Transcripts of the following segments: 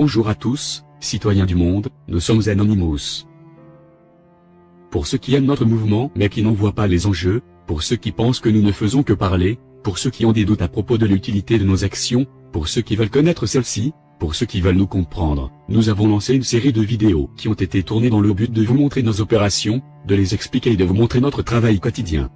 Bonjour à tous, citoyens du monde, nous sommes Anonymous. Pour ceux qui aiment notre mouvement mais qui n'en voient pas les enjeux, pour ceux qui pensent que nous ne faisons que parler, pour ceux qui ont des doutes à propos de l'utilité de nos actions, pour ceux qui veulent connaître celles-ci, pour ceux qui veulent nous comprendre, nous avons lancé une série de vidéos qui ont été tournées dans le but de vous montrer nos opérations, de les expliquer et de vous montrer notre travail quotidien.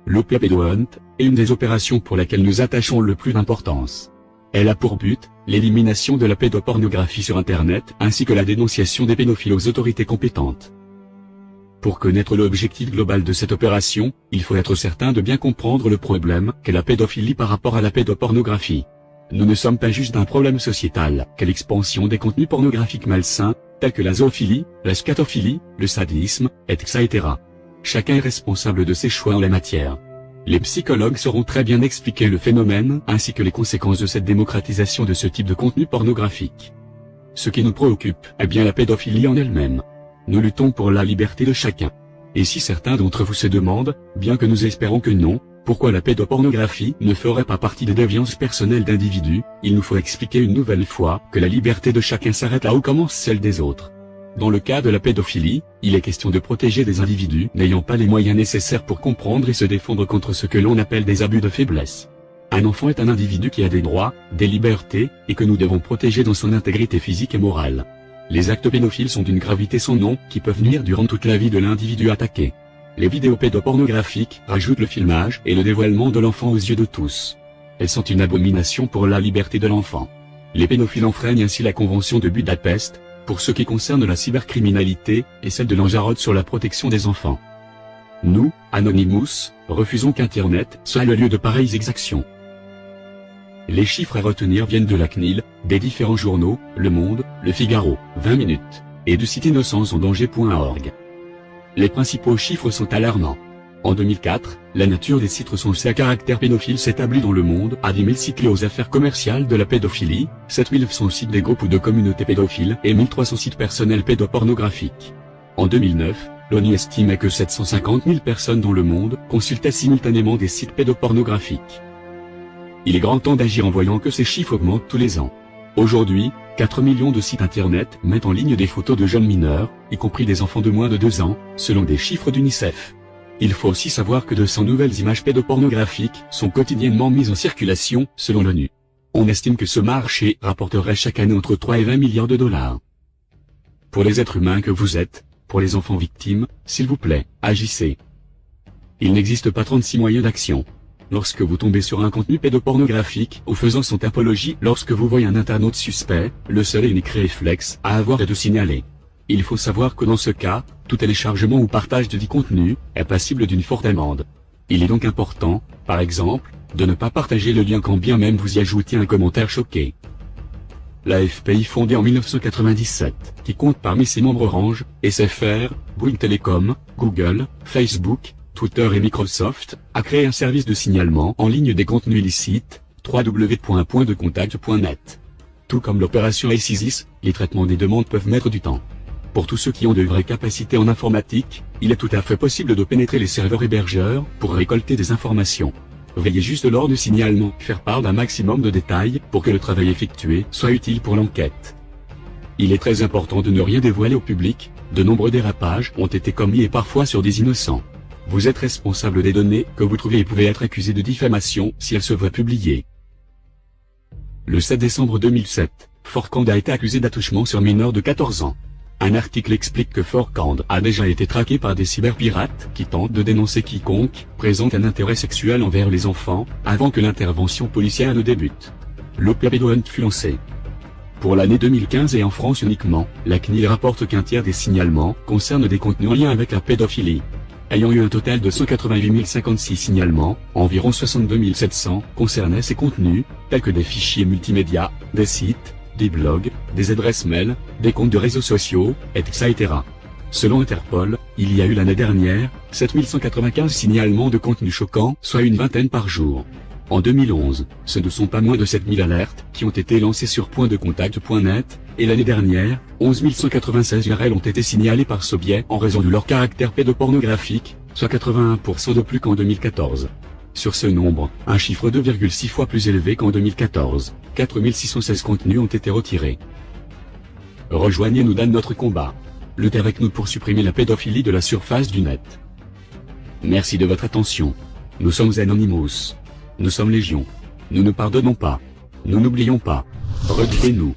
L'Opia Pedo Hunt est une des opérations pour laquelle nous attachons le plus d'importance. Elle a pour but l'élimination de la pédopornographie sur Internet ainsi que la dénonciation des pédophiles aux autorités compétentes. Pour connaître l'objectif global de cette opération, il faut être certain de bien comprendre le problème qu'est la pédophilie par rapport à la pédopornographie. Nous ne sommes pas juste d'un problème sociétal qu'est l'expansion des contenus pornographiques malsains, tels que la zoophilie, la scatophilie, le sadisme, etc. Chacun est responsable de ses choix en la matière. Les psychologues sauront très bien expliquer le phénomène ainsi que les conséquences de cette démocratisation de ce type de contenu pornographique. Ce qui nous préoccupe est bien la pédophilie en elle-même. Nous luttons pour la liberté de chacun. Et si certains d'entre vous se demandent, bien que nous espérons que non, pourquoi la pédopornographie ne ferait pas partie des déviances personnelles d'individus, il nous faut expliquer une nouvelle fois que la liberté de chacun s'arrête là où commence celle des autres. Dans le cas de la pédophilie, il est question de protéger des individus n'ayant pas les moyens nécessaires pour comprendre et se défendre contre ce que l'on appelle des abus de faiblesse. Un enfant est un individu qui a des droits, des libertés, et que nous devons protéger dans son intégrité physique et morale. Les actes pédophiles sont d'une gravité sans nom, qui peuvent nuire durant toute la vie de l'individu attaqué. Les vidéos pédopornographiques rajoutent le filmage et le dévoilement de l'enfant aux yeux de tous. Elles sont une abomination pour la liberté de l'enfant. Les pédophiles enfreignent ainsi la Convention de Budapest, pour ce qui concerne la cybercriminalité, et celle de Lanzarote sur la protection des enfants. Nous, Anonymous, refusons qu'Internet soit le lieu de pareilles exactions. Les chiffres à retenir viennent de la CNIL, des différents journaux, Le Monde, Le Figaro, 20 minutes, et du site innocencesendanger.org. Les principaux chiffres sont alarmants. En 2004, la nature des sites recensés à caractère pédophile s'établit dans le monde à 10 000 sites liés aux affaires commerciales de la pédophilie, 7 900 sites des groupes ou de communautés pédophiles et 1300 sites personnels pédopornographiques. En 2009, l'ONU estimait que 750 000 personnes dans le monde consultaient simultanément des sites pédopornographiques. Il est grand temps d'agir en voyant que ces chiffres augmentent tous les ans. Aujourd'hui, 4 millions de sites internet mettent en ligne des photos de jeunes mineurs, y compris des enfants de moins de 2 ans, selon des chiffres d'UNICEF. Il faut aussi savoir que 200 nouvelles images pédopornographiques sont quotidiennement mises en circulation, selon l'ONU. On estime que ce marché rapporterait chaque année entre 3 et 20 milliards de dollars. Pour les êtres humains que vous êtes, pour les enfants victimes, s'il vous plaît, agissez. Il n'existe pas 36 moyens d'action. Lorsque vous tombez sur un contenu pédopornographique ou faisant son apologie, lorsque vous voyez un internaute suspect, le seul et unique réflexe à avoir est de signaler. Il faut savoir que dans ce cas, tout téléchargement ou partage de dit contenu est passible d'une forte amende. Il est donc important, par exemple, de ne pas partager le lien quand bien même vous y ajoutiez un commentaire choqué. La FPI fondée en 1997, qui compte parmi ses membres Orange, SFR, Bouygues Telecom, Google, Facebook, Twitter et Microsoft, a créé un service de signalement en ligne des contenus illicites, www.pointdecontact.net. Tout comme l'opération ISIS, les traitements des demandes peuvent mettre du temps. Pour tous ceux qui ont de vraies capacités en informatique, il est tout à fait possible de pénétrer les serveurs hébergeurs pour récolter des informations. Veillez juste lors du signalement, faire part d'un maximum de détails pour que le travail effectué soit utile pour l'enquête. Il est très important de ne rien dévoiler au public, de nombreux dérapages ont été commis et parfois sur des innocents. Vous êtes responsable des données que vous trouvez et pouvez être accusé de diffamation si elles se voient publiées. Le 7 décembre 2007, Forkand a été accusé d'attouchement sur mineurs de 14 ans. Un article explique que Forkand a déjà été traqué par des cyberpirates qui tentent de dénoncer quiconque présente un intérêt sexuel envers les enfants, avant que l'intervention policière ne débute. L'Opia Pedo Hunt fut lancé. Pour l'année 2015 et en France uniquement, la CNIL rapporte qu'un tiers des signalements concernent des contenus en lien avec la pédophilie. Ayant eu un total de 188 056 signalements, environ 62 700 concernaient ces contenus, tels que des fichiers multimédia, des sites, des blogs, des adresses mail, des comptes de réseaux sociaux, etc. Selon Interpol, il y a eu l'année dernière, 7195 signalements de contenus choquants, soit une vingtaine par jour. En 2011, ce ne sont pas moins de 7000 alertes qui ont été lancées sur pointdecontact.net, et l'année dernière, 11 196 URL ont été signalées par ce biais en raison de leur caractère pédopornographique, soit 81% de plus qu'en 2014. Sur ce nombre, un chiffre 2,6 fois plus élevé qu'en 2014, 4616 contenus ont été retirés. Rejoignez-nous dans notre combat. Luttez avec nous pour supprimer la pédophilie de la surface du net. Merci de votre attention. Nous sommes Anonymous. Nous sommes Légion. Nous ne pardonnons pas. Nous n'oublions pas. Retrouvez-nous.